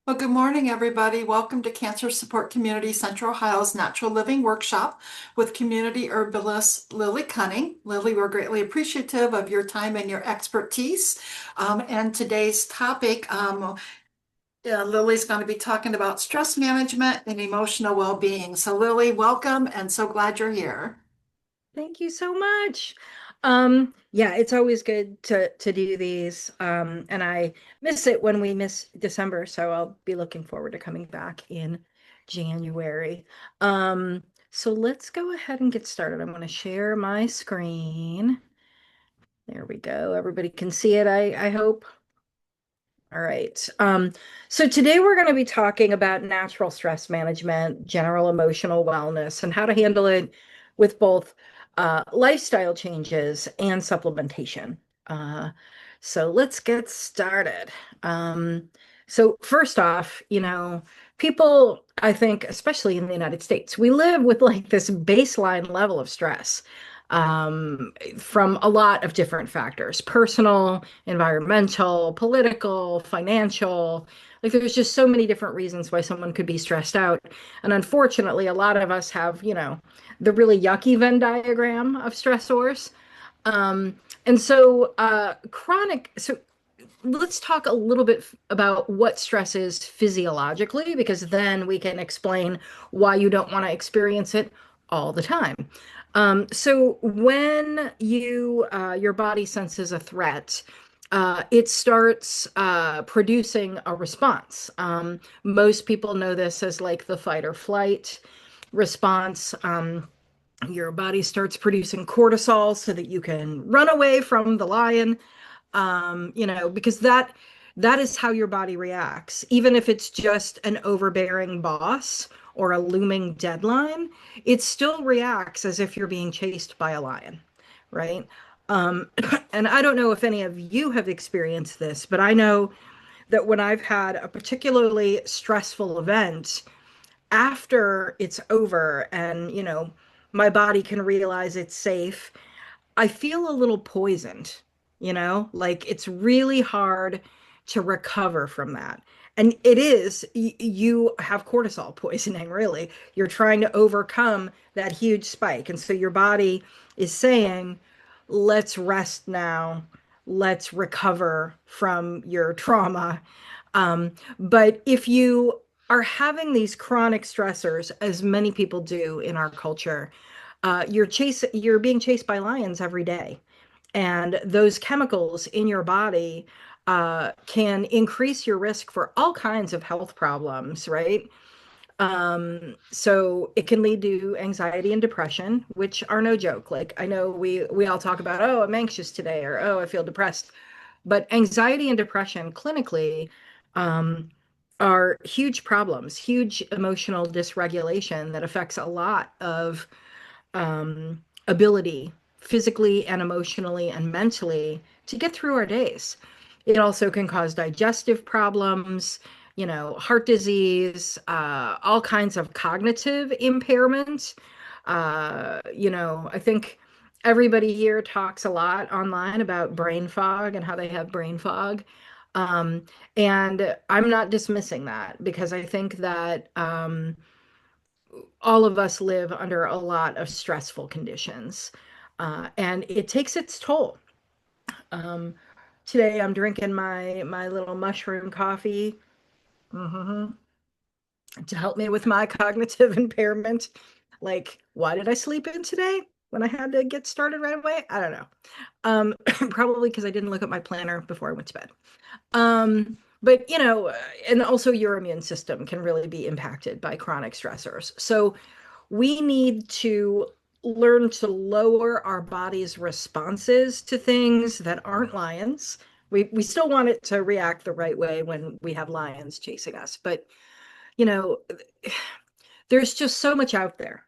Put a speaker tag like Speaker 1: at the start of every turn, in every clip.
Speaker 1: Well, good morning, everybody. Welcome to Cancer Support Community Central Ohio's Natural Living Workshop with community herbalist Lily Kunning. Lily, we're greatly appreciative of your time and your expertise. And today's topic, Lily's going to be talking about stress management and emotional well-being. So, Lily, welcome and so glad you're here.
Speaker 2: Thank you so much. Yeah, it's always good to do these. And I miss it when we miss December, so I'll be looking forward to coming back in January. So let's go ahead and get started. I'm going to share my screen. There we go. Everybody can see it, I hope. All right. So today we're going to be talking about natural stress management, general emotional wellness, and how to handle it with both lifestyle changes and supplementation. Uh, so let's get started. Um, so first off, people, I think, especially in the United States, we live with like this baseline level of stress from a lot of different factors, personal, environmental, political, financial. Like there's just so many different reasons why someone could be stressed out. And unfortunately, a lot of us have, the really yucky Venn diagram of stressors. Um, and so so let's talk a little bit about what stress is physiologically, because then we can explain why you don't want to experience it all the time. So when your body senses a threat, it starts producing a response. Most people know this as like the fight or flight response. Your body starts producing cortisol so that you can run away from the lion, because that is how your body reacts. Even if it's just an overbearing boss or a looming deadline, it still reacts as if you're being chased by a lion, right? Um, and I don't know if any of you have experienced this, but I know that when I've had a particularly stressful event, after it's over and, my body can realize it's safe, I feel a little poisoned, like it's really hard to recover from that. And it is, you have cortisol poisoning, really. You're trying to overcome that huge spike. And so your body is saying, let's rest now, let's recover from your trauma. But if you are having these chronic stressors, as many people do in our culture, you're being chased by lions every day, and those chemicals in your body can increase your risk for all kinds of health problems, right? So it can lead to anxiety and depression, which are no joke. Like I know we all talk about, oh, I'm anxious today, or oh, I feel depressed, but anxiety and depression clinically um, are huge problems, huge emotional dysregulation that affects a lot of ability, physically and emotionally and mentally, to get through our days. It also can cause digestive problems, heart disease, all kinds of cognitive impairment. I think everybody here talks a lot online about brain fog and how they have brain fog. Um, and I'm not dismissing that, because I think that all of us live under a lot of stressful conditions, and it takes its toll. Um, Today I'm drinking my little mushroom coffee, mhm, to help me with my cognitive impairment. Like, why did I sleep in today when I had to get started right away? I don't know. Probably because I didn't look at my planner before I went to bed. But and also your immune system can really be impacted by chronic stressors. So we need to learn to lower our body's responses to things that aren't lions. We still want it to react the right way when we have lions chasing us, but you know, there's just so much out there,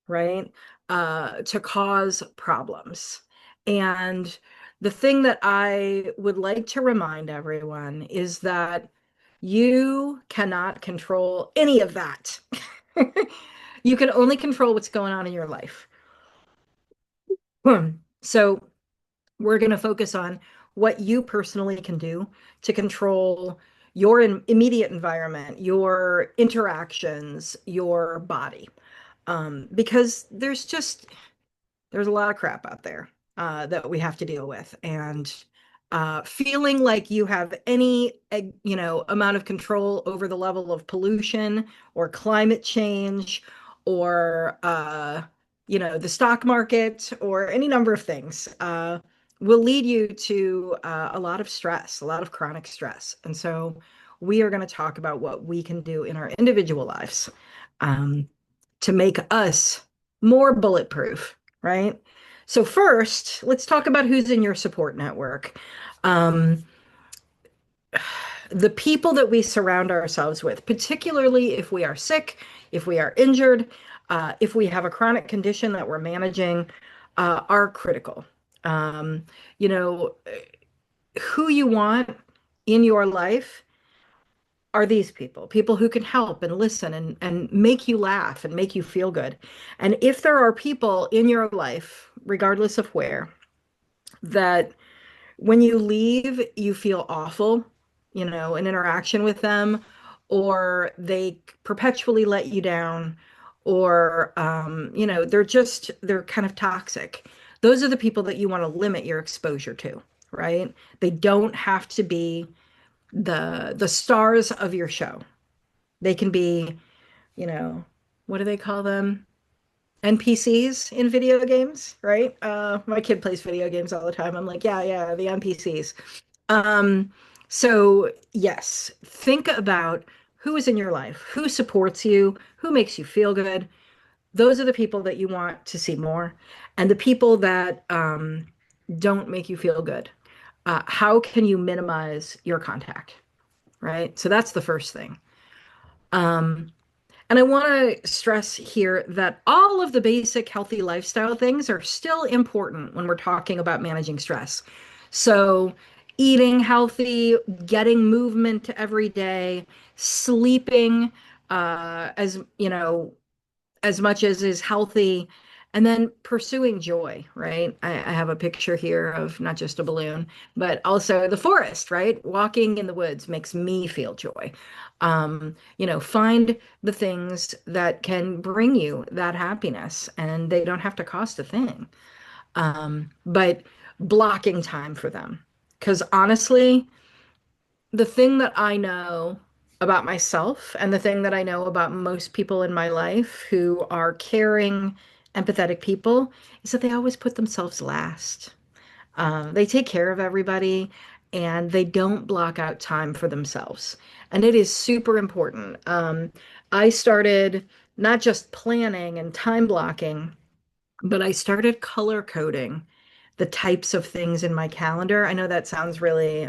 Speaker 2: right? To cause problems. And the thing that I would like to remind everyone is that you cannot control any of that. You can only control what's going on in your life. So we're going to focus on what you personally can do to control your immediate environment, your interactions, your body. Because there's a lot of crap out there that we have to deal with. And feeling like you have any, amount of control over the level of pollution or climate change or, the stock market or any number of things will lead you to a lot of stress, a lot of chronic stress. And so we are going to talk about what we can do in our individual lives um, to make us more bulletproof, right? So first, let's talk about who's in your support network. Um, the people that we surround ourselves with, particularly if we are sick, if we are injured, if we have a chronic condition that we're managing, are critical. Um, you know, who you want in your life are these people, people who can help and listen and make you laugh and make you feel good. And if there are people in your life, regardless of where, that when you leave, you feel awful, in interaction with them, or they perpetually let you down, or, they're kind of toxic. Those are the people that you want to limit your exposure to, right? They don't have to be the stars of your show. They can be, you know, what do they call them? NPCs in video games, right? My kid plays video games all the time. I'm like, yeah, yeah, the NPCs. Um, so yes, think about who is in your life, who supports you, who makes you feel good. Those are the people that you want to see more, and the people that don't make you feel good. How can you minimize your contact, right? So that's the first thing. Um, And I want to stress here that all of the basic healthy lifestyle things are still important when we're talking about managing stress. So, eating healthy, getting movement every day, sleeping as as much as is healthy, and then pursuing joy, right? I have a picture here of not just a balloon, but also the forest, right? Walking in the woods makes me feel joy. Find the things that can bring you that happiness, and they don't have to cost a thing. But blocking time for them. Because honestly, the thing that I know about myself and the thing that I know about most people in my life who are caring, empathetic people is that they always put themselves last. They take care of everybody and they don't block out time for themselves. And it is super important. I started not just planning and time blocking, but I started color coding the types of things in my calendar. I know that sounds really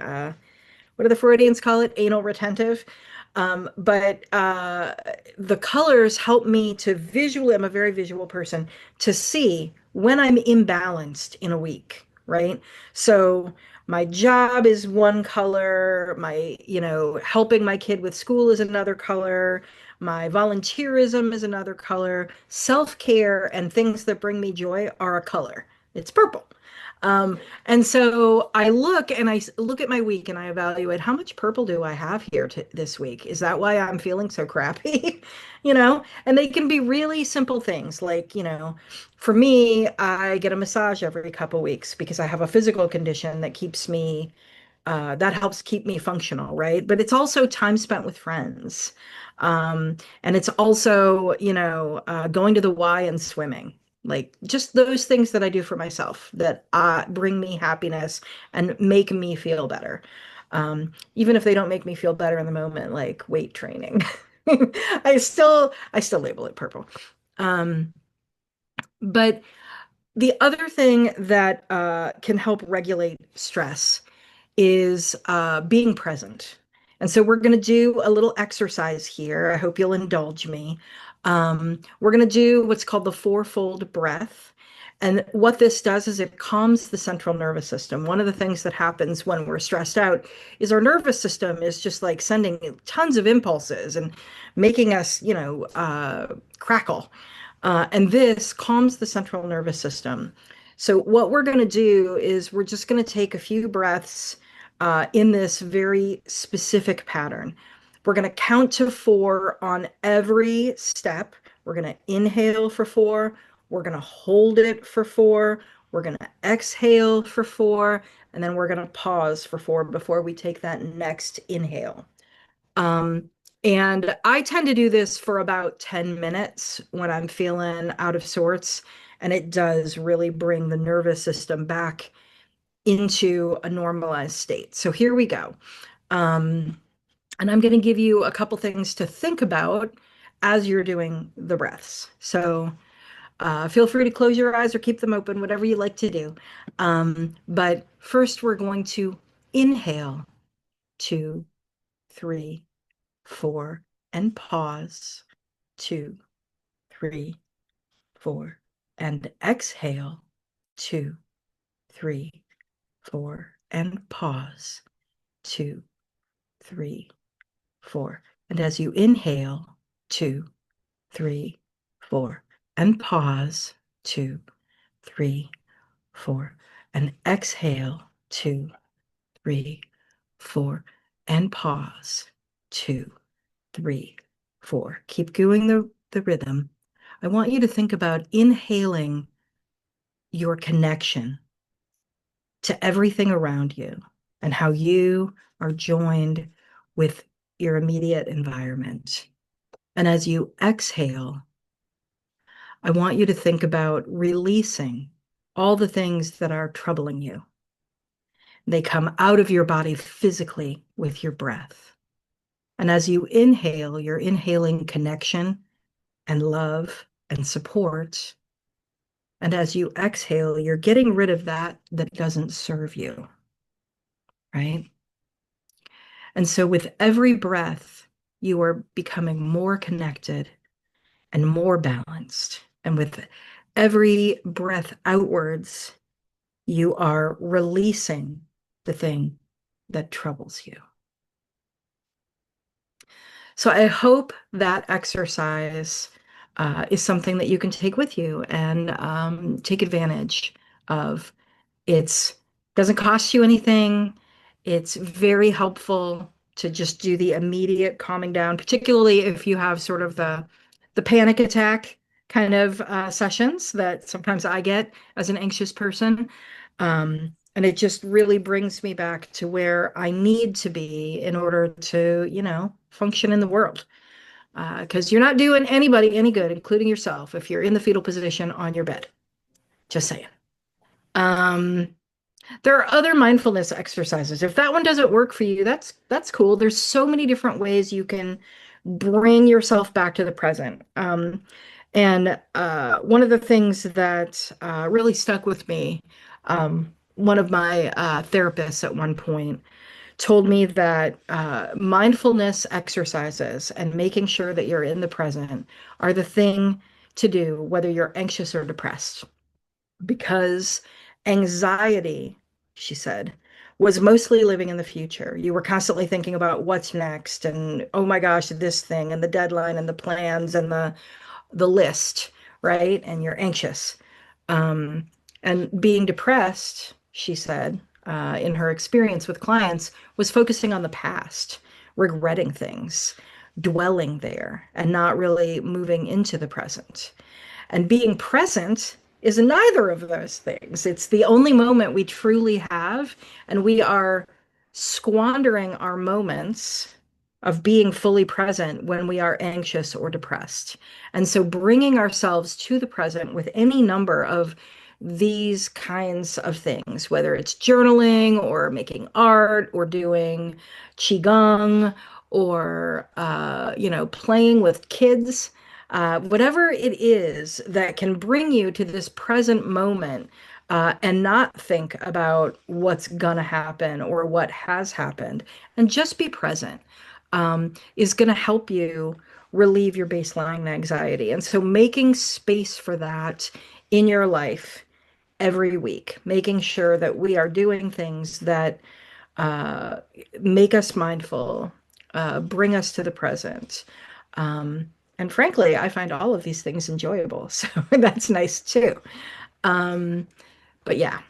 Speaker 2: what do the Freudians call it? Anal retentive. But the colors help me to visually, I'm a very visual person, to see when I'm imbalanced in a week, right? So my job is one color, helping my kid with school is another color, my volunteerism is another color, self-care and things that bring me joy are a color. It's purple. And so I look at my week and I evaluate how much purple do I have here this week? Is that why I'm feeling so crappy? And they can be really simple things like, for me, I get a massage every couple weeks because I have a physical condition that helps keep me functional, right? But it's also time spent with friends. And it's also, going to the Y and swimming. Like just those things that I do for myself that bring me happiness and make me feel better. Even if they don't make me feel better in the moment, like weight training. I still label it purple. Um, but the other thing that can help regulate stress is being present. And so we're going to do a little exercise here. I hope you'll indulge me. We're going to do what's called the fourfold breath. And what this does is it calms the central nervous system. One of the things that happens when we're stressed out is our nervous system is just like sending tons of impulses and making us, crackle. And this calms the central nervous system. So what we're going to do is we're just going to take a few breaths in this very specific pattern. We're going to count to 4 on every step. We're going to inhale for 4. We're going to hold it for 4. We're going to exhale for 4. And then we're going to pause for 4 before we take that next inhale. Um, and I tend to do this for about 10 minutes when I'm feeling out of sorts. And it does really bring the nervous system back into a normalized state. So here we go. Um, and I'm going to give you a couple things to think about as you're doing the breaths. So feel free to close your eyes or keep them open, whatever you like to do. But first, we're going to inhale 2, 3, 4, and pause 2, 3, 4, and exhale 2, 3, 4, and pause 2, 3, 4. And as you inhale, 2, 3, 4, and pause 2, 3, 4, and exhale 2, 3, 4, and pause 2, 3, 4. Keep going the rhythm. I want you to think about inhaling your connection to everything around you and how you are joined with your immediate environment. And as you exhale, I want you to think about releasing all the things that are troubling you. They come out of your body physically with your breath. And as you inhale, you're inhaling connection and love and support. And as you exhale, you're getting rid of that doesn't serve you, right? And so with every breath, you are becoming more connected and more balanced. And with every breath outwards, you are releasing the thing that troubles you. So I hope that exercise is something that you can take with you and take advantage of. It's doesn't cost you anything. It's very helpful to just do the immediate calming down, particularly if you have sort of the panic attack kind of sessions that sometimes I get as an anxious person. And it just really brings me back to where I need to be in order to, function in the world. Because you're not doing anybody any good, including yourself, if you're in the fetal position on your bed. Just saying. Um, there are other mindfulness exercises. If that one doesn't work for you, that's cool. There's so many different ways you can bring yourself back to the present. And one of the things that really stuck with me, one of my therapists at one point told me that mindfulness exercises and making sure that you're in the present are the thing to do, whether you're anxious or depressed, because anxiety, she said, was mostly living in the future. You were constantly thinking about what's next and, oh my gosh, this thing and the deadline and the plans and the list, right? And you're anxious. Um, and being depressed, she said, in her experience with clients, was focusing on the past, regretting things, dwelling there, and not really moving into the present. And being present is neither of those things. It's the only moment we truly have, and we are squandering our moments of being fully present when we are anxious or depressed. And so bringing ourselves to the present with any number of these kinds of things, whether it's journaling or making art or doing qigong or playing with kids, whatever it is that can bring you to this present moment and not think about what's gonna happen or what has happened, and just be present, is gonna help you relieve your baseline anxiety. And so making space for that in your life every week, making sure that we are doing things that uh, make us mindful, bring us to the present. And frankly, I find all of these things enjoyable. So that's nice too. Um, but yeah,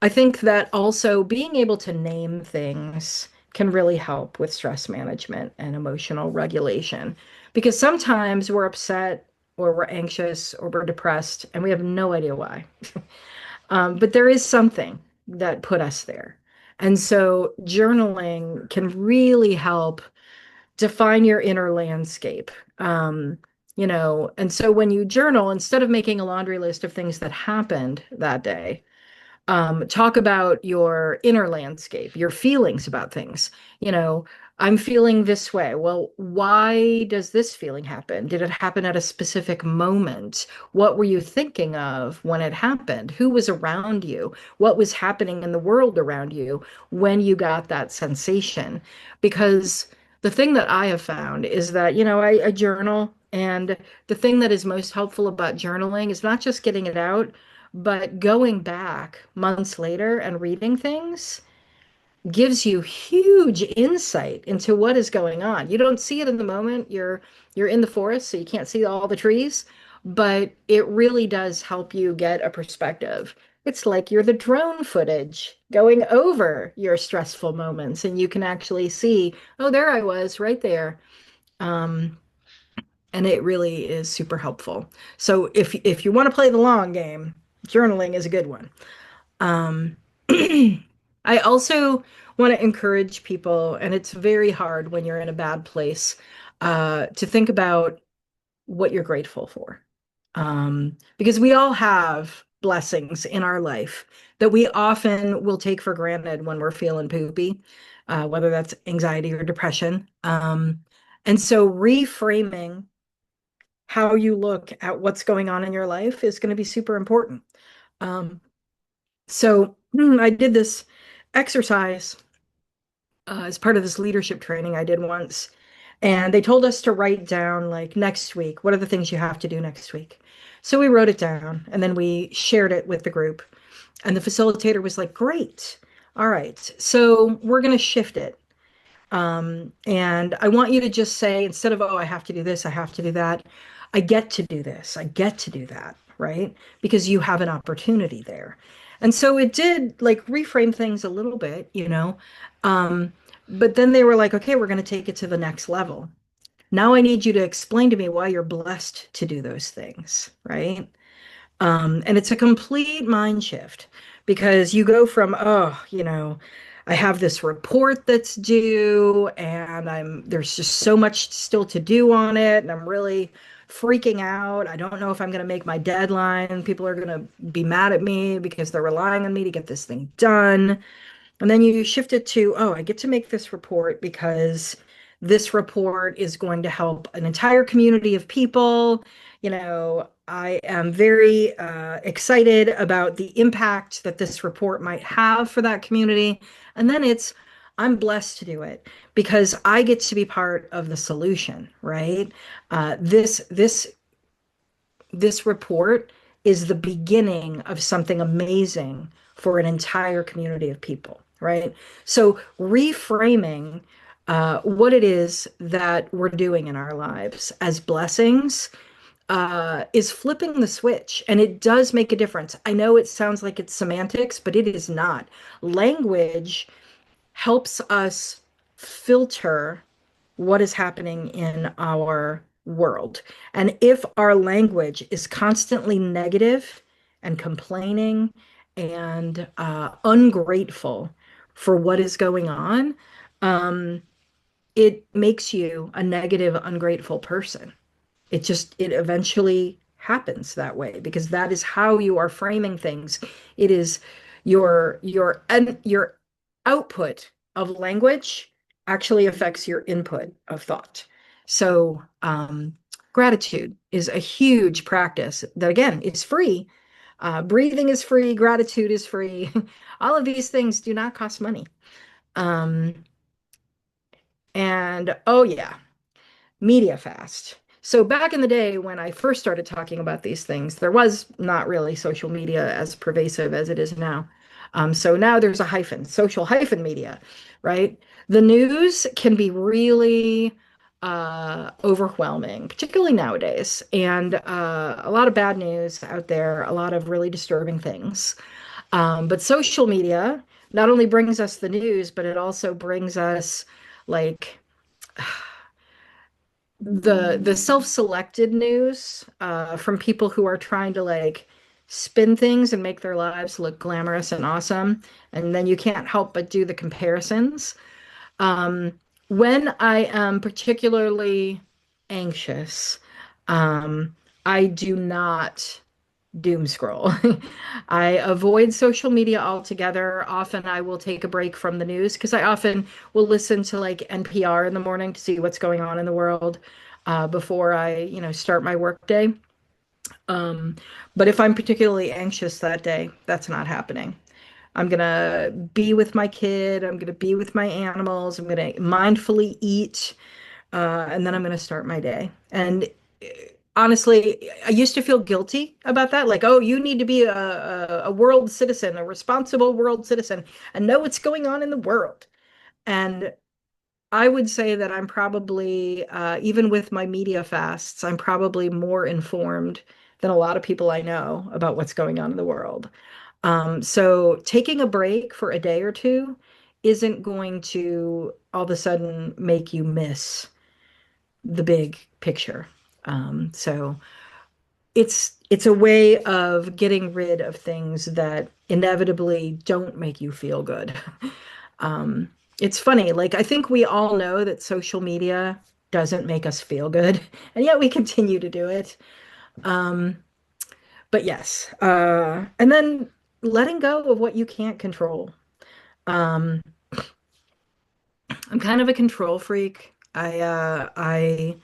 Speaker 2: I think that also being able to name things can really help with stress management and emotional regulation because sometimes we're upset or we're anxious or we're depressed and we have no idea why. But there is something that put us there. And so journaling can really help define your inner landscape. Um, and so when you journal, instead of making a laundry list of things that happened that day, talk about your inner landscape, your feelings about things. You know, I'm feeling this way. Well, why does this feeling happen? Did it happen at a specific moment? What were you thinking of when it happened? Who was around you? What was happening in the world around you when you got that sensation? Because the thing that I have found is that, I journal, and the thing that is most helpful about journaling is not just getting it out, but going back months later and reading things gives you huge insight into what is going on. You don't see it in the moment. You're in the forest, so you can't see all the trees, but it really does help you get a perspective. It's like you're the drone footage going over your stressful moments, and you can actually see, oh, there I was right there. Um, and it really is super helpful. So if you want to play the long game, journaling is a good one. Um, I also want to encourage people, and it's very hard when you're in a bad place, to think about what you're grateful for. Because we all have blessings in our life that we often will take for granted when we're feeling poopy, whether that's anxiety or depression. And so reframing how you look at what's going on in your life is going to be super important. Um, so I did this exercise as part of this leadership training I did once. And they told us to write down, like, next week, what are the things you have to do next week? So we wrote it down and then we shared it with the group. And the facilitator was like, great. All right. So we're going to shift it. And I want you to just say, instead of, oh, I have to do this, I have to do that, I get to do this, I get to do that, right? Because you have an opportunity there. And so it did like reframe things a little bit, Um, but then they were like, okay, we're going to take it to the next level. Now I need you to explain to me why you're blessed to do those things, right? And it's a complete mind shift because you go from, oh, I have this report that's due and there's just so much still to do on it, and I'm really freaking out. I don't know if I'm going to make my deadline. People are going to be mad at me because they're relying on me to get this thing done. And then you shift it to, oh, I get to make this report because this report is going to help an entire community of people. I am very excited about the impact that this report might have for that community. And then I'm blessed to do it because I get to be part of the solution, right? This report is the beginning of something amazing for an entire community of people, right? So reframing what it is that we're doing in our lives as blessings is flipping the switch, and it does make a difference. I know it sounds like it's semantics, but it is not. Language helps us filter what is happening in our world. And if our language is constantly negative and complaining and ungrateful for what is going on, um, it makes you a negative, ungrateful person. It eventually happens that way because that is how you are framing things. It is your output of language actually affects your input of thought. So gratitude is a huge practice that, again, is free. Breathing is free, gratitude is free. All of these things do not cost money. um, and oh yeah, media fast. So back in the day when I first started talking about these things, there was not really social media as pervasive as it is now. So now there's a hyphen, social hyphen media, right? The news can be really overwhelming, particularly nowadays, and a lot of bad news out there, a lot of really disturbing things. But social media not only brings us the news, but it also brings us like the self-selected news from people who are trying to like spin things and make their lives look glamorous and awesome. And then you can't help but do the comparisons. Um, when I am particularly anxious, I do not doom scroll. I avoid social media altogether. Often I will take a break from the news because I often will listen to like NPR in the morning to see what's going on in the world before I start my work day. Um, but if I'm particularly anxious that day, that's not happening. I'm gonna be with my kid. I'm gonna be with my animals. I'm gonna mindfully eat, and then I'm gonna start my day. And honestly, I used to feel guilty about that. Like, oh, you need to be a world citizen, a responsible world citizen, and know what's going on in the world. And I would say that I'm probably, even with my media fasts, I'm probably more informed than a lot of people I know about what's going on in the world. So taking a break for a day or two isn't going to all of a sudden make you miss the big picture. So it's a way of getting rid of things that inevitably don't make you feel good. Um, it's funny, like I think we all know that social media doesn't make us feel good, and yet we continue to do it. Um, but yes, and then letting go of what you can't control. Um, I'm kind of a control freak. I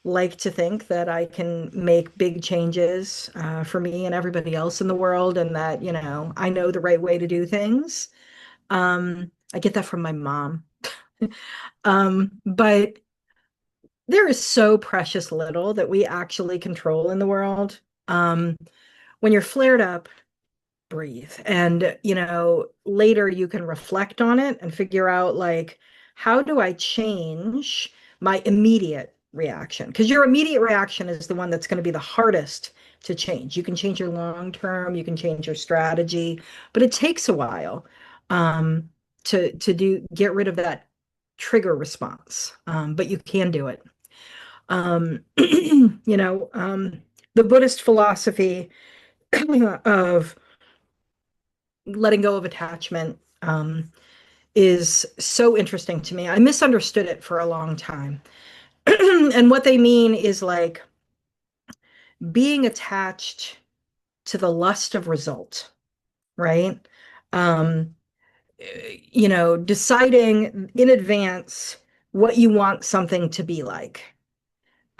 Speaker 2: like to think that I can make big changes for me and everybody else in the world, and that, I know the right way to do things. I get that from my mom. But there is so precious little that we actually control in the world. Um, when you're flared up, breathe. And, later you can reflect on it and figure out, like, how do I change my immediate reaction? Because your immediate reaction is the one that's going to be the hardest to change. You can change your long term, you can change your strategy, but it takes a while to get rid of that trigger response. But you can do it. The Buddhist philosophy of letting go of attachment is so interesting to me. I misunderstood it for a long time. And what they mean is like being attached to the lust of result, right? Um, deciding in advance what you want something to be like.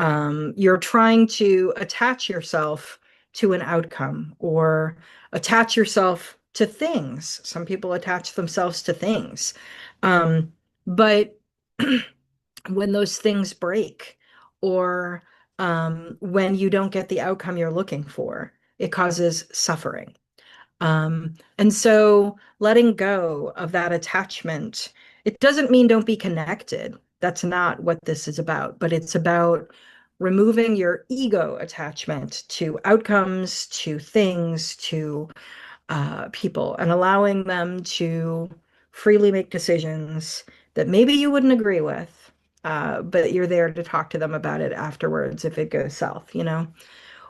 Speaker 2: You're trying to attach yourself to an outcome or attach yourself to things. Some people attach themselves to things. Um, but when those things break or when you don't get the outcome you're looking for, it causes suffering. And so letting go of that attachment, it doesn't mean don't be connected. That's not what this is about, but it's about removing your ego attachment to outcomes, to things, to people, and allowing them to freely make decisions that maybe you wouldn't agree with, but you're there to talk to them about it afterwards if it goes south.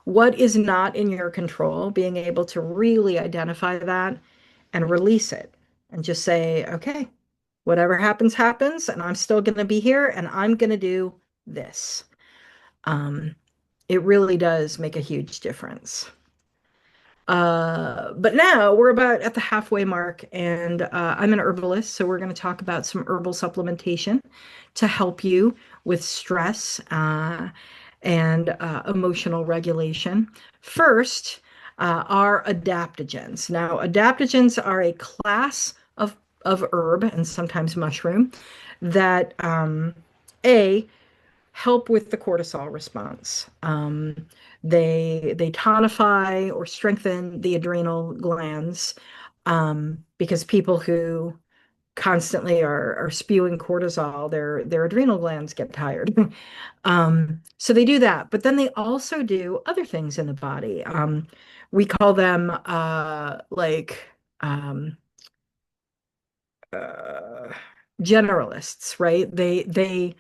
Speaker 2: What is not in your control, being able to really identify that and release it and just say, okay, whatever happens, happens, and I'm still going to be here and I'm going to do this. Um, it really does make a huge difference. But now we're about at the halfway mark, and I'm an herbalist, so we're going to talk about some herbal supplementation to help you with stress and emotional regulation. First, are adaptogens. Now, adaptogens are a class of herb and sometimes mushroom that A, help with the cortisol response. They tonify or strengthen the adrenal glands because people who constantly are spewing cortisol, their adrenal glands get tired. So they do that, but then they also do other things in the body. We call them like um, uh, generalists, right? They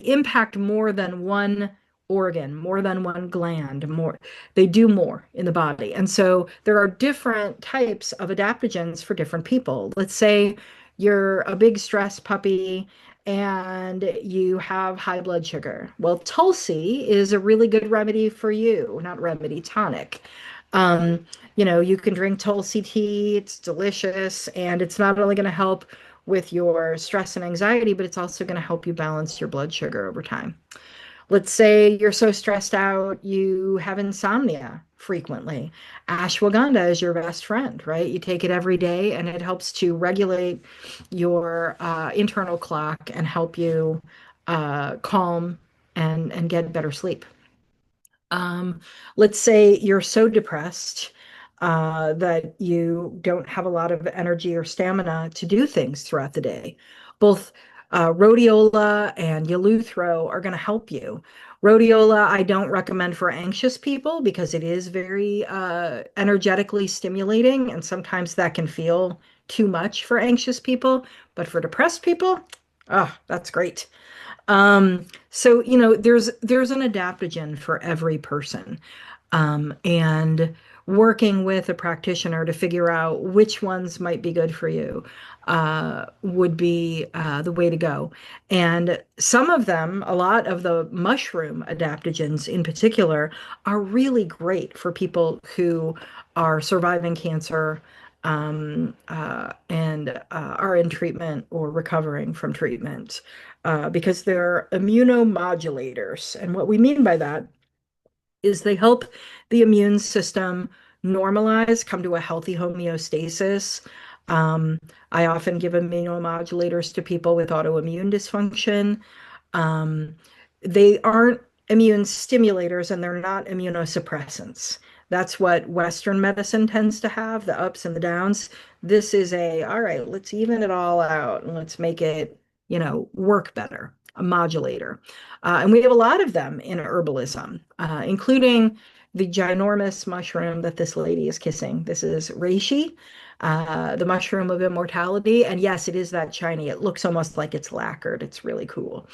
Speaker 2: impact more than one organ, more than one gland, more they do more in the body. And so there are different types of adaptogens for different people. Let's say you're a big stress puppy and you have high blood sugar. Well, Tulsi is a really good remedy for you, not remedy, tonic. Um, you can drink Tulsi tea, it's delicious, and it's not only going to help with your stress and anxiety, but it's also going to help you balance your blood sugar over time. Let's say you're so stressed out, you have insomnia frequently. Ashwagandha is your best friend, right? You take it every day and it helps to regulate your internal clock and help you calm and get better sleep. Um, let's say you're so depressed that you don't have a lot of energy or stamina to do things throughout the day. Both rhodiola and eleuthero are going to help you. Rhodiola, I don't recommend for anxious people because it is very energetically stimulating, and sometimes that can feel too much for anxious people. But for depressed people, oh, that's great. So there's an adaptogen for every person. And working with a practitioner to figure out which ones might be good for you would be the way to go. And some of them, a lot of the mushroom adaptogens in particular, are really great for people who are surviving cancer and are in treatment or recovering from treatment because they're immunomodulators. And what we mean by that is they help the immune system normalize, come to a healthy homeostasis. Um, I often give immunomodulators to people with autoimmune dysfunction. Um, they aren't immune stimulators and they're not immunosuppressants. That's what Western medicine tends to have, the ups and the downs. This is all right, let's even it all out and let's make it, work better, a modulator. And we have a lot of them in herbalism, including the ginormous mushroom that this lady is kissing. This is reishi, the mushroom of immortality. And yes, it is that shiny. It looks almost like it's lacquered. It's really cool.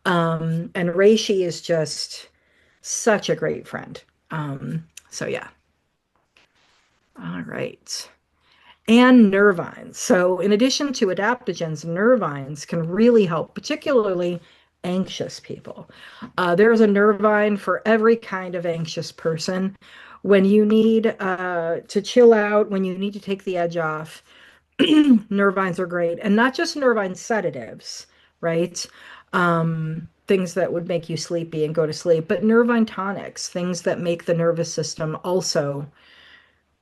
Speaker 2: And reishi is just such a great friend. So yeah. All right. And nervines. So, in addition to adaptogens, nervines can really help, particularly anxious people. There's a nervine for every kind of anxious person. When you need to chill out, when you need to take the edge off, nervines are great. And not just nervine sedatives, right? Things that would make you sleepy and go to sleep, but nervine tonics, things that make the nervous system also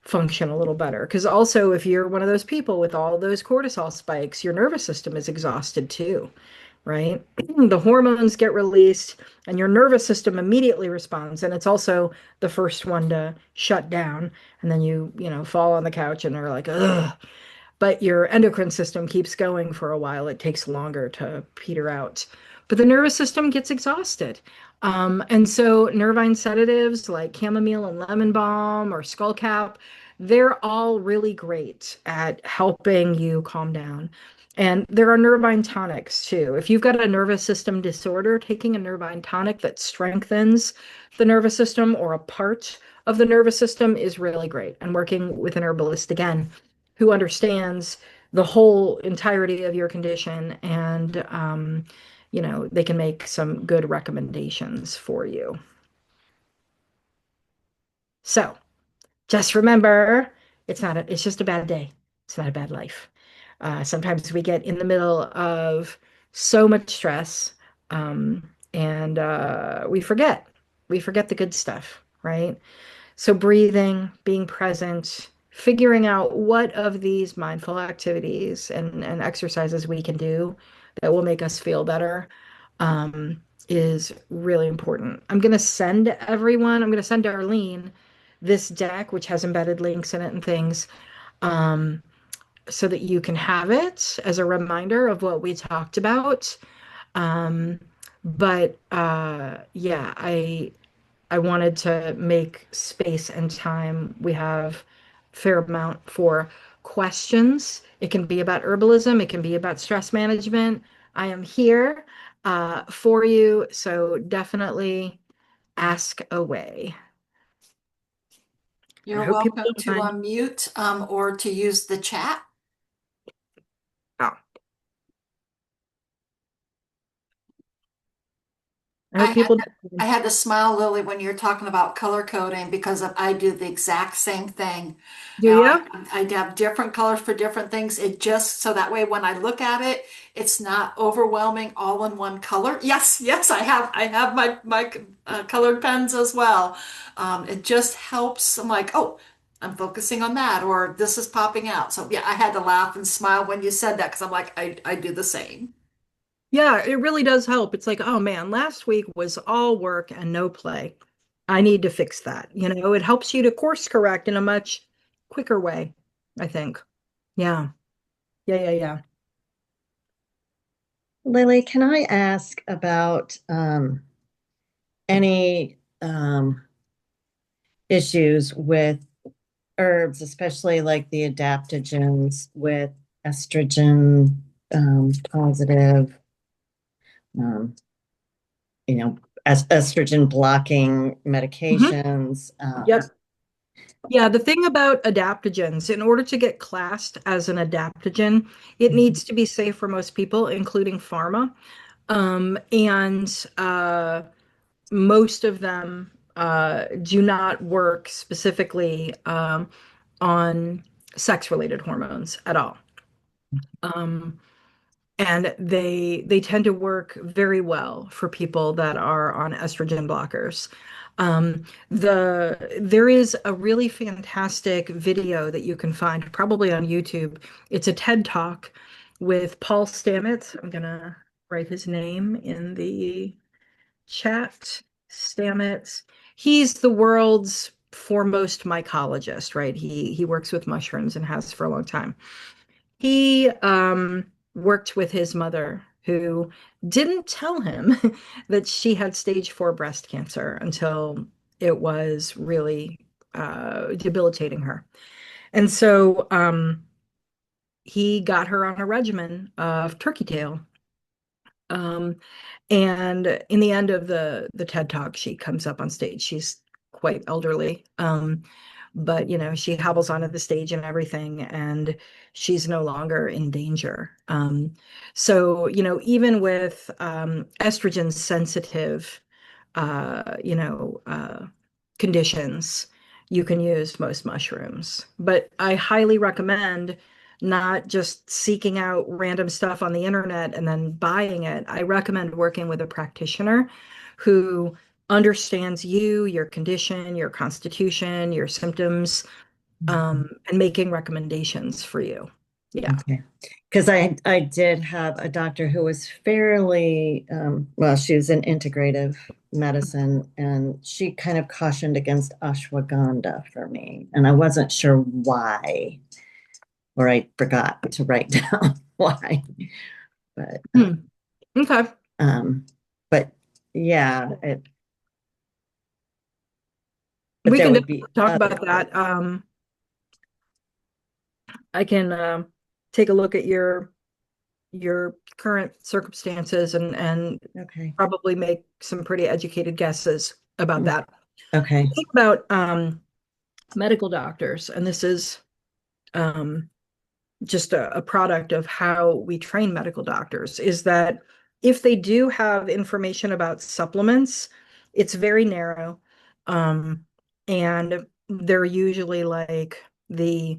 Speaker 2: function a little better. Because also, if you're one of those people with all those cortisol spikes, your nervous system is exhausted too, right? The hormones get released and your nervous system immediately responds. And it's also the first one to shut down. And then fall on the couch and are like, ugh. But your endocrine system keeps going for a while. It takes longer to peter out. But the nervous system gets exhausted. And so nervine sedatives like chamomile and lemon balm or skullcap, they're all really great at helping you calm down. And there are nervine tonics too. If you've got a nervous system disorder, taking a nervine tonic that strengthens the nervous system or a part of the nervous system is really great. And working with an herbalist again who understands the whole entirety of your condition and they can make some good recommendations for you. So just remember, it's just a bad day. It's not a bad life. Sometimes we get in the middle of so much stress, and we forget the good stuff, right? So breathing, being present, figuring out what of these mindful activities and exercises we can do that will make us feel better is really important. I'm going to send Darlene this deck, which has embedded links in it and things, um, so that you can have it as a reminder of what we talked about. Um, but yeah, I wanted to make space and time. We have a fair amount for questions. It can be about herbalism, it can be about stress management. I am here for you. So definitely ask away. And I
Speaker 1: You're
Speaker 2: hope people
Speaker 1: welcome
Speaker 2: don't
Speaker 1: to
Speaker 2: mind.
Speaker 1: unmute or to use the chat.
Speaker 2: Oh, I
Speaker 1: I
Speaker 2: hope
Speaker 1: had
Speaker 2: people
Speaker 1: to,
Speaker 2: don't
Speaker 1: I
Speaker 2: mind.
Speaker 1: had to smile, Lily, when you're talking about color coding because I do the exact same thing.
Speaker 2: Do you?
Speaker 1: I have different colors for different things. It just so that way when I look at it, it's not overwhelming all in one color. Yes, yes, I have my colored pens as well. It just helps. I'm like, oh, I'm focusing on that, or this is popping out. So yeah, I had to laugh and smile when you said that because I'm like, I do the same.
Speaker 2: Yeah, it really does help. It's like, oh man, last week was all work and no play. I need to fix that. It helps you to course correct in a much quicker way, I think. Yeah. Yeah, yeah, yeah.
Speaker 3: Lily, can I ask about any issues with herbs, especially like the adaptogens with estrogen positive, um, as estrogen blocking
Speaker 2: Hmm.
Speaker 3: medications?
Speaker 2: Yep. Yeah, the thing about adaptogens, in order to get classed as an adaptogen, it needs to be safe for most people, including pharma. And most of them do not work specifically on sex-related hormones at all. Um, and they tend to work very well for people that are on estrogen blockers. There is a really fantastic video that you can find probably on YouTube. It's a TED Talk with Paul Stamets. I'm gonna write his name in the chat. Stamets. He's the world's foremost mycologist, right? He works with mushrooms and has for a long time. He worked with his mother, who didn't tell him that she had stage 4 breast cancer until it was really debilitating her. And so he got her on a regimen of turkey tail. Um, and in the end of the TED Talk, she comes up on stage. She's quite elderly. But she hobbles onto the stage and everything, and she's no longer in danger. So even with estrogen sensitive conditions, you can use most mushrooms. But I highly recommend not just seeking out random stuff on the internet and then buying it. I recommend working with a practitioner who understands you, your condition, your constitution, your symptoms, and making recommendations for you. Yeah.
Speaker 3: Okay. Because I did have a doctor who was fairly, well, she was in integrative medicine, and she kind of cautioned against ashwagandha for me. And I wasn't sure why, or I forgot to write down why. But,
Speaker 2: Hmm. Okay.
Speaker 3: um, but yeah, but
Speaker 2: We
Speaker 3: there
Speaker 2: can
Speaker 3: would
Speaker 2: definitely
Speaker 3: be
Speaker 2: talk
Speaker 3: other
Speaker 2: about
Speaker 3: things.
Speaker 2: that. I can take a look at your current circumstances and
Speaker 3: Okay.
Speaker 2: probably make some pretty educated guesses about that.
Speaker 3: Okay.
Speaker 2: Think about medical doctors, and this is um, just a product of how we train medical doctors, is that if they do have information about supplements, it's very narrow. Um, and they're usually like the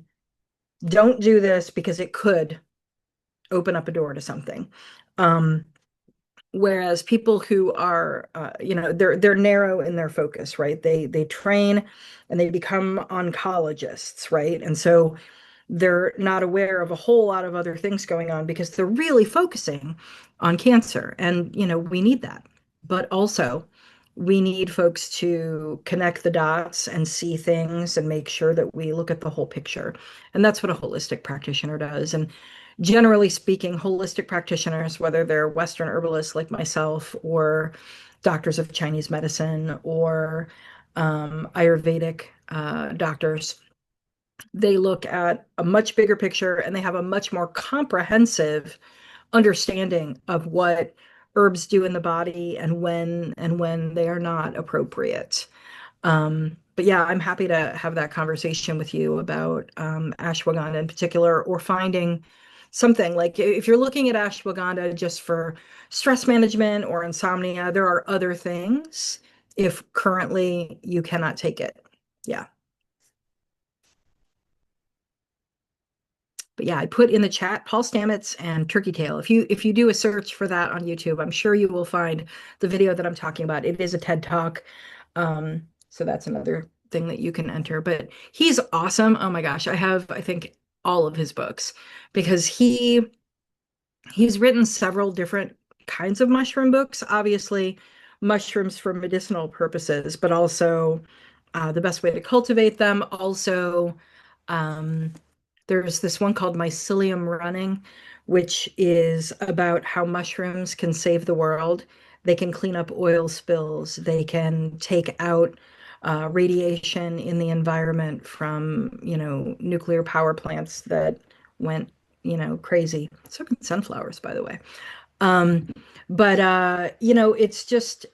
Speaker 2: don't do this because it could open up a door to something. Um, Whereas people who are, they're narrow in their focus, right? They train and they become oncologists, right? And so they're not aware of a whole lot of other things going on because they're really focusing on cancer. And, we need that. But also, we need folks to connect the dots and see things and make sure that we look at the whole picture. And that's what a holistic practitioner does. And generally speaking, holistic practitioners, whether they're Western herbalists like myself or doctors of Chinese medicine or Ayurvedic doctors, They look at a much bigger picture and they have a much more comprehensive understanding of what herbs do in the body and when they are not appropriate. But yeah, I'm happy to have that conversation with you about ashwagandha in particular, or finding something like if you're looking at ashwagandha just for stress management or insomnia, there are other things if currently you cannot take it. Yeah. But yeah, I put in the chat Paul Stamets and Turkey Tail. If you do a search for that on YouTube, I'm sure you will find the video that I'm talking about. It is a TED Talk. So that's another thing that you can enter. But he's awesome. Oh my gosh, I have, I think, all of his books because he's written several different kinds of mushroom books, obviously mushrooms for medicinal purposes, but also the best way to cultivate them. Also, um, there's this one called Mycelium Running, which is about how mushrooms can save the world. They can clean up oil spills. They can take out radiation in the environment from, nuclear power plants that went, crazy. So can sunflowers, by the way. Um, but it's just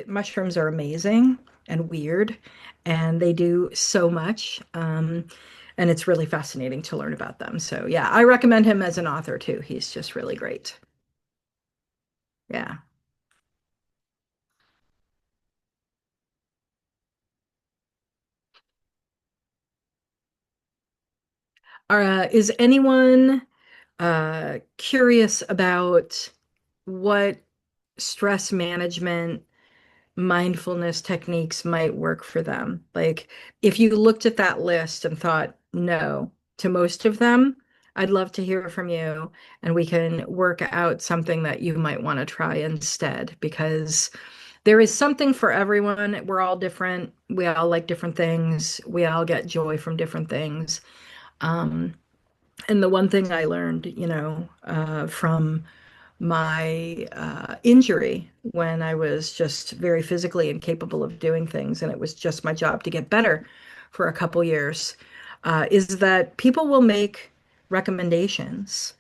Speaker 2: mushrooms are amazing and weird, and they do so much. And it's really fascinating to learn about them. So yeah, I recommend him as an author too. He's just really great. Yeah. Is anyone curious about what stress management mindfulness techniques might work for them? Like, if you looked at that list and thought no to most of them, I'd love to hear from you and we can work out something that you might want to try instead, because there is something for everyone. We're all different. We all like different things. We all get joy from different things. Um, and the one thing I learned, from my injury when I was just very physically incapable of doing things, and it was just my job to get better for a couple years, is that people will make recommendations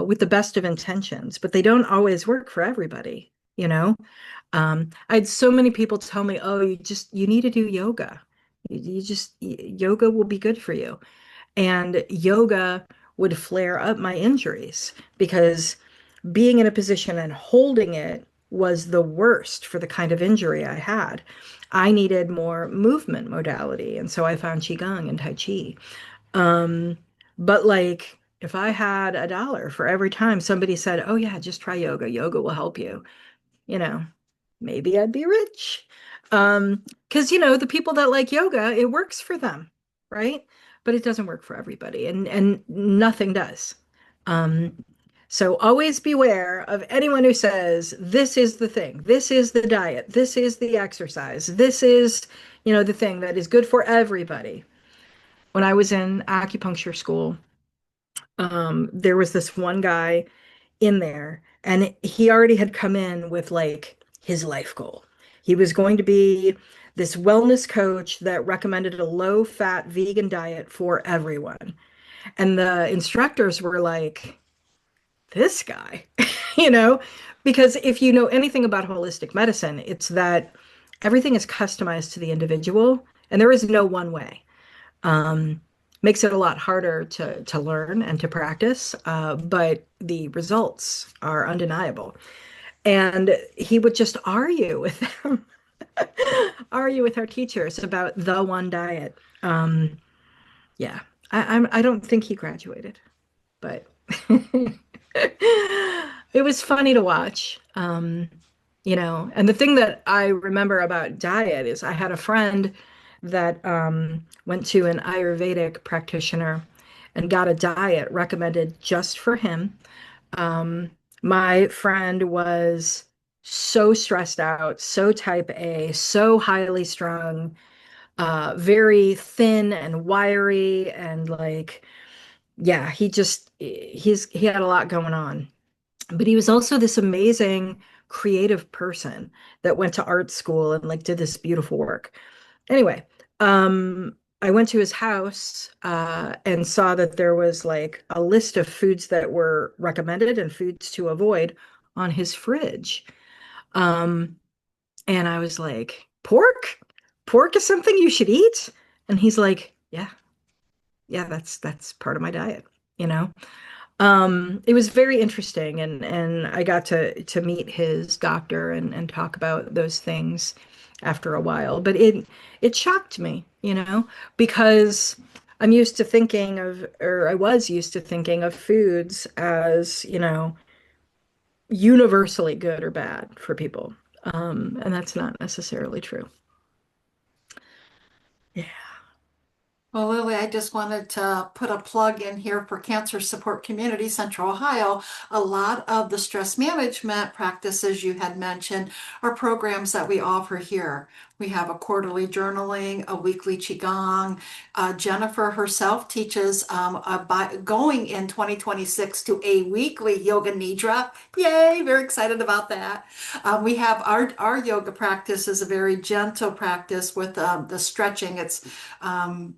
Speaker 2: with the best of intentions, but they don't always work for everybody, you know? I had so many people tell me, "Oh, you need to do yoga. Yoga will be good for you." And yoga would flare up my injuries because being in a position and holding it was the worst for the kind of injury I had. I needed more movement modality, and so I found Qigong and Tai Chi. Um, but like, if I had $1 for every time somebody said, "Oh yeah, just try yoga. Yoga will help you," you know, maybe I'd be rich. Because the people that like yoga, it works for them, right? But it doesn't work for everybody, and nothing does. Um, so always beware of anyone who says, this is the thing, this is the diet, this is the exercise, this is, the thing that is good for everybody. When I was in acupuncture school, there was this one guy in there, and he already had come in with like his life goal. He was going to be this wellness coach that recommended a low-fat vegan diet for everyone. And the instructors were like, this guy, you know, because if you know anything about holistic medicine, it's that everything is customized to the individual and there is no one way. Um, Makes it a lot harder to learn and to practice, but the results are undeniable. And he would just argue with them, argue with our teachers about the one diet. Yeah, I don't think he graduated, but it was funny to watch. And the thing that I remember about diet is I had a friend that went to an Ayurvedic practitioner and got a diet recommended just for him. Um, my friend was so stressed out, so type A, so highly strung, very thin and wiry, and like, yeah, he had a lot going on. But he was also this amazing creative person that went to art school and like did this beautiful work. Anyway, I went to his house and saw that there was like a list of foods that were recommended and foods to avoid on his fridge. Um, and I was like, pork? Pork is something you should eat? And he's like, yeah, yeah, that's part of my diet, you know? It was very interesting, and I got to meet his doctor and talk about those things after a while. But it shocked me, because I'm used to thinking of, or I was used to thinking of foods as, universally good or bad for people. And that's not necessarily true. Yeah.
Speaker 1: Well, Lily, I just wanted to put a plug in here for Cancer Support Community Central Ohio. A lot of the stress management practices you had mentioned are programs that we offer here. We have a quarterly journaling, a weekly qigong. Jennifer herself teaches about going in 2026 to a weekly yoga nidra. Yay! Very excited about that. We have our yoga practice is a very gentle practice with the stretching. It's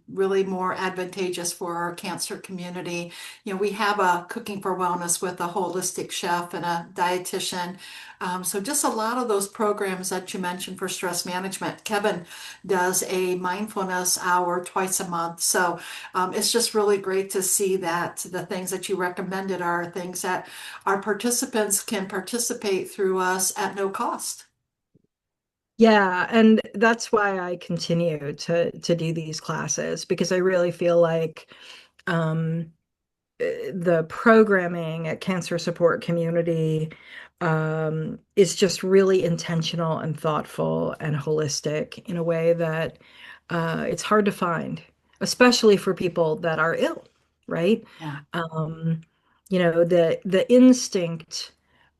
Speaker 1: really more advantageous for our cancer community. We have a cooking for wellness with a holistic chef and a dietitian. So just a lot of those programs that you mentioned for stress management. Kevin does a mindfulness hour twice a month. So it's just really great to see that the things that you recommended are things that our participants can participate through us at no cost.
Speaker 2: Yeah, and that's why I continue to do these classes because I really feel like um, the programming at Cancer Support Community is just really intentional and thoughtful and holistic in a way that it's hard to find, especially for people that are ill, right?
Speaker 1: Yeah.
Speaker 2: Um, the instinct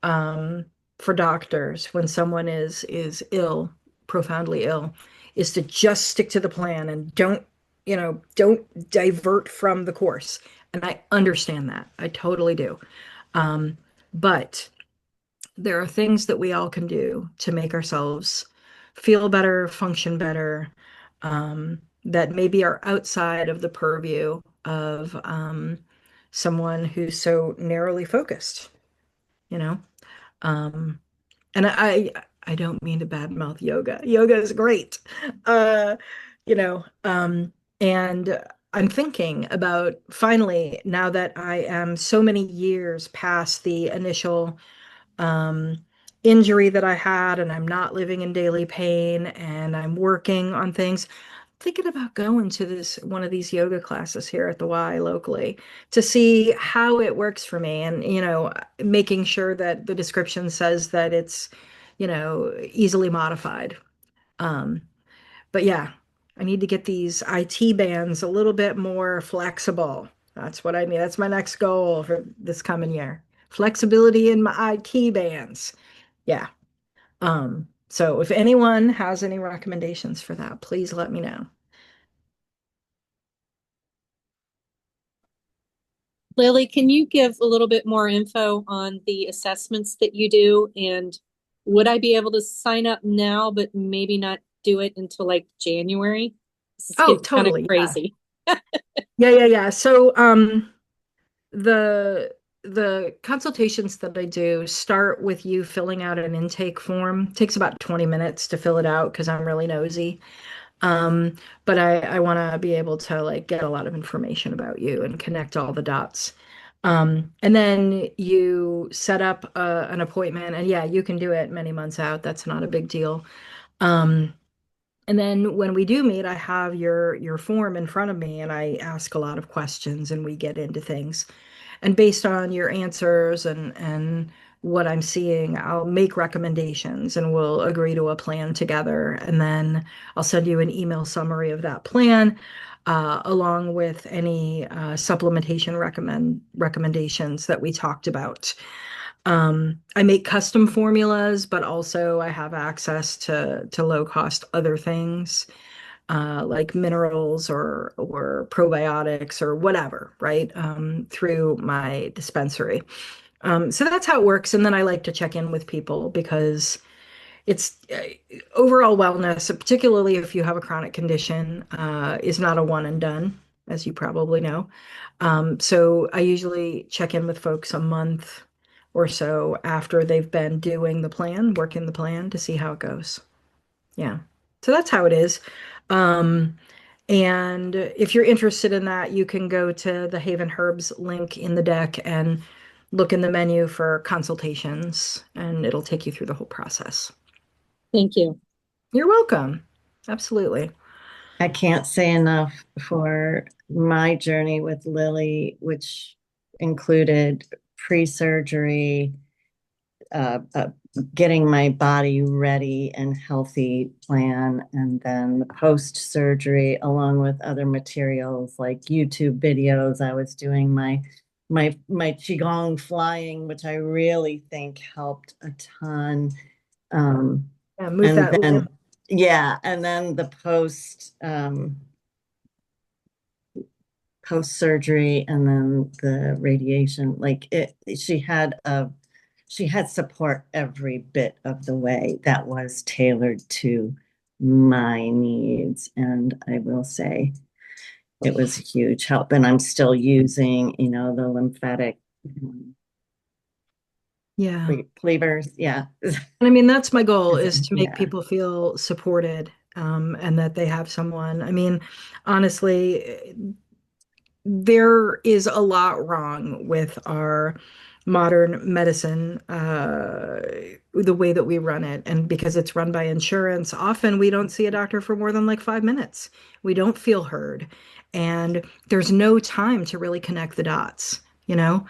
Speaker 2: um, for doctors when someone is ill, profoundly ill, is to just stick to the plan and don't divert from the course. And I understand that. I totally do. But there are things that we all can do to make ourselves feel better, function better, that maybe are outside of the purview of someone who's so narrowly focused, you know? Um, and I don't mean to badmouth yoga. Yoga is great. Uh, you know, um, and I'm thinking about finally, now that I am so many years past the initial um, injury that I had, and I'm not living in daily pain, and I'm working on things. Thinking about going to this one of these yoga classes here at the Y locally to see how it works for me, and making sure that the description says that it's easily modified. Um, but yeah, I need to get these IT bands a little bit more flexible. That's what I mean. That's my next goal for this coming year. Flexibility in my IT bands. Yeah. So if anyone has any recommendations for that, please let me know.
Speaker 4: Lily, can you give a little bit more info on the assessments that you do? And would I be able to sign up now, but maybe not do it until like January? This is
Speaker 2: Oh,
Speaker 4: getting kind of
Speaker 2: totally. Yeah.
Speaker 4: crazy.
Speaker 2: Yeah. So, the consultations that I do start with you filling out an intake form. It takes about 20 minutes to fill it out because I'm really nosy. Um, but I want to be able to like get a lot of information about you and connect all the dots. And then you set up an appointment, and yeah, you can do it many months out. That's not a big deal. Um, and then when we do meet, I have your form in front of me, and I ask a lot of questions, and we get into things. And based on your answers and what I'm seeing, I'll make recommendations and we'll agree to a plan together. And then I'll send you an email summary of that plan, along with any supplementation recommendations that we talked about. I make custom formulas, but also I have access to low cost other things, like minerals or probiotics or whatever, right? Through my dispensary. So that's how it works. And then I like to check in with people because, it's overall wellness, particularly if you have a chronic condition, is not a one and done, as you probably know. So I usually check in with folks a month or so after they've been doing the plan, working the plan to see how it goes. Yeah. So that's how it is. Um, and if you're interested in that, you can go to the Haven Herbs link in the deck and look in the menu for consultations, and it'll take you through the whole process.
Speaker 4: Thank you.
Speaker 2: You're welcome. Absolutely.
Speaker 3: I can't say enough for my journey with Lily, which included pre-surgery, uh, getting my body ready and healthy plan, and then the post-surgery, along with other materials like YouTube videos. I was doing my qigong flying, which I really think helped a ton.
Speaker 2: Yeah, move
Speaker 3: And
Speaker 2: that
Speaker 3: then
Speaker 2: limb.
Speaker 3: yeah, and then the post surgery and then the radiation, like it, she had support every bit of the way that was tailored to my needs. And I will say it was a huge help. And I'm still using, the lymphatic
Speaker 2: Yeah.
Speaker 3: cleavers. Yeah.
Speaker 2: And I mean, that's my goal is to make
Speaker 3: Yeah.
Speaker 2: people feel supported, and that they have someone. I mean, honestly, there is a lot wrong with our modern medicine, the way that we run it. And because it's run by insurance, often we don't see a doctor for more than like 5 minutes. We don't feel heard. And there's no time to really connect the dots, you know?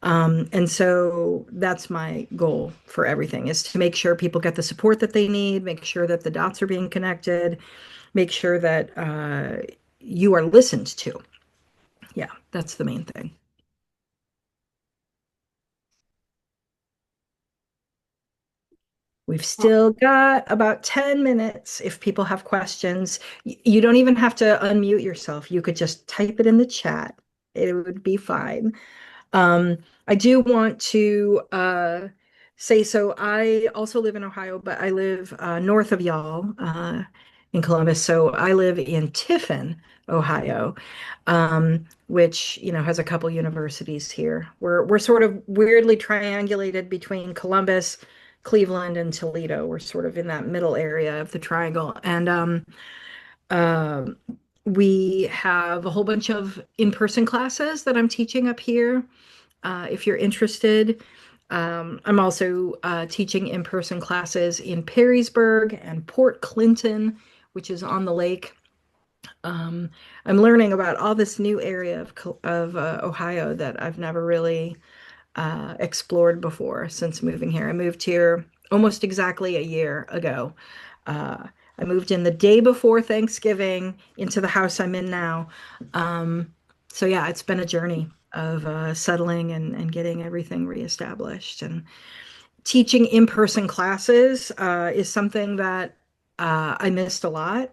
Speaker 2: And so that's my goal for everything is to make sure people get the support that they need, make sure that the dots are being connected, make sure that you are listened to. Yeah, that's the main thing. We've still got about 10 minutes if people have questions. You don't even have to unmute yourself. You could just type it in the chat. It would be fine. Um, I do want to say so. I also live in Ohio, but I live north of y'all in Columbus. So I live in Tiffin, Ohio, which has a couple universities here. We're sort of weirdly triangulated between Columbus, Cleveland, and Toledo. We're sort of in that middle area of the triangle, and um, we have a whole bunch of in-person classes that I'm teaching up here if you're interested. I'm also teaching in-person classes in Perrysburg and Port Clinton, which is on the lake. I'm learning about all this new area of Ohio that I've never really explored before since moving here. I moved here almost exactly a year ago. Uh, I moved in the day before Thanksgiving into the house I'm in now. So yeah, it's been a journey of settling and getting everything reestablished. And teaching in-person classes is something that I missed a lot.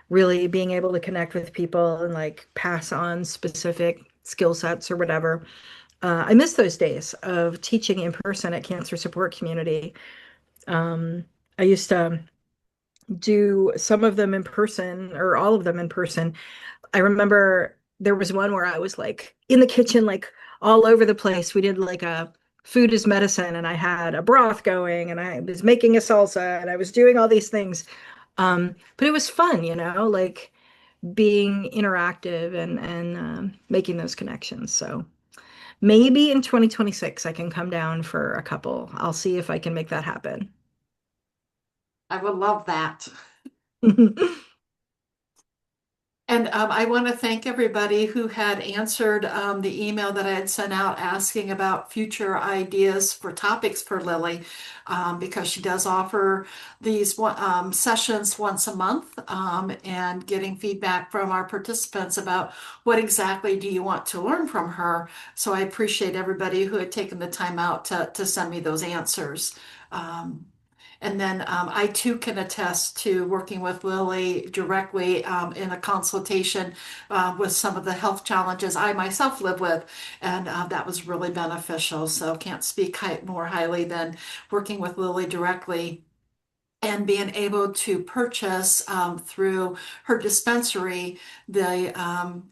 Speaker 2: Really being able to connect with people and like pass on specific skill sets or whatever. I miss those days of teaching in person at Cancer Support Community. I used to do some of them in person or all of them in person. I remember there was one where I was like in the kitchen, like all over the place. We did like a food is medicine, and I had a broth going, and I was making a salsa, and I was doing all these things. But it was fun, like being interactive and making those connections. So maybe in 2026 I can come down for a couple. I'll see if I can make that happen.
Speaker 1: I would love that. And I want to thank everybody who had answered the email that I had sent out asking about future ideas for topics for Lily, because she does offer these sessions once a month, and getting feedback from our participants about what exactly do you want to learn from her. So I appreciate everybody who had taken the time out to send me those answers. And then I too can attest to working with Lily directly in a consultation with some of the health challenges I myself live with. And that was really beneficial. So can't speak more highly than working with Lily directly. and being able to purchase through her dispensary the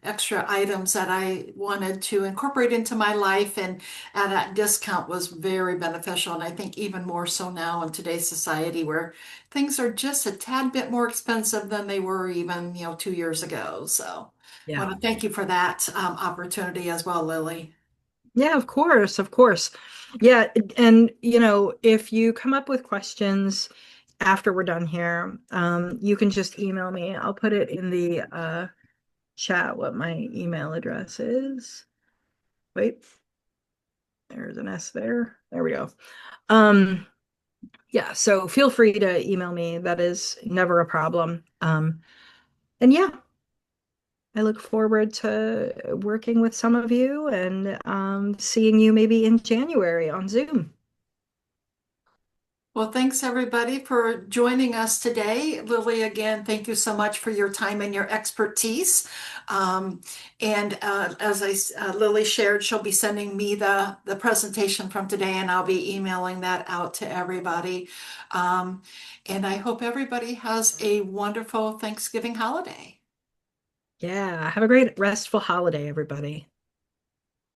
Speaker 1: extra items that I wanted to incorporate into my life and at a discount was very beneficial. And I think even more so now in today's society where things are just a tad bit more expensive than they were even, 2 years ago. So I
Speaker 2: Yeah.
Speaker 1: want to thank you for that opportunity as well, Lily.
Speaker 2: Yeah, of course, of course. Yeah, and if you come up with questions after we're done here, you can just email me. I'll put it in the chat what my email address is. Wait, there's an S there. There we go. Um, yeah, so feel free to email me. That is never a problem. And yeah, I look forward to working with some of you and seeing you maybe in January on Zoom.
Speaker 1: Well, thanks everybody for joining us today. Lily, again, thank you so much for your time and your expertise. And Lily shared, she'll be sending me the presentation from today, and I'll be emailing that out to everybody. Um, and I hope everybody has a wonderful Thanksgiving holiday.
Speaker 2: Yeah, have a great restful holiday, everybody.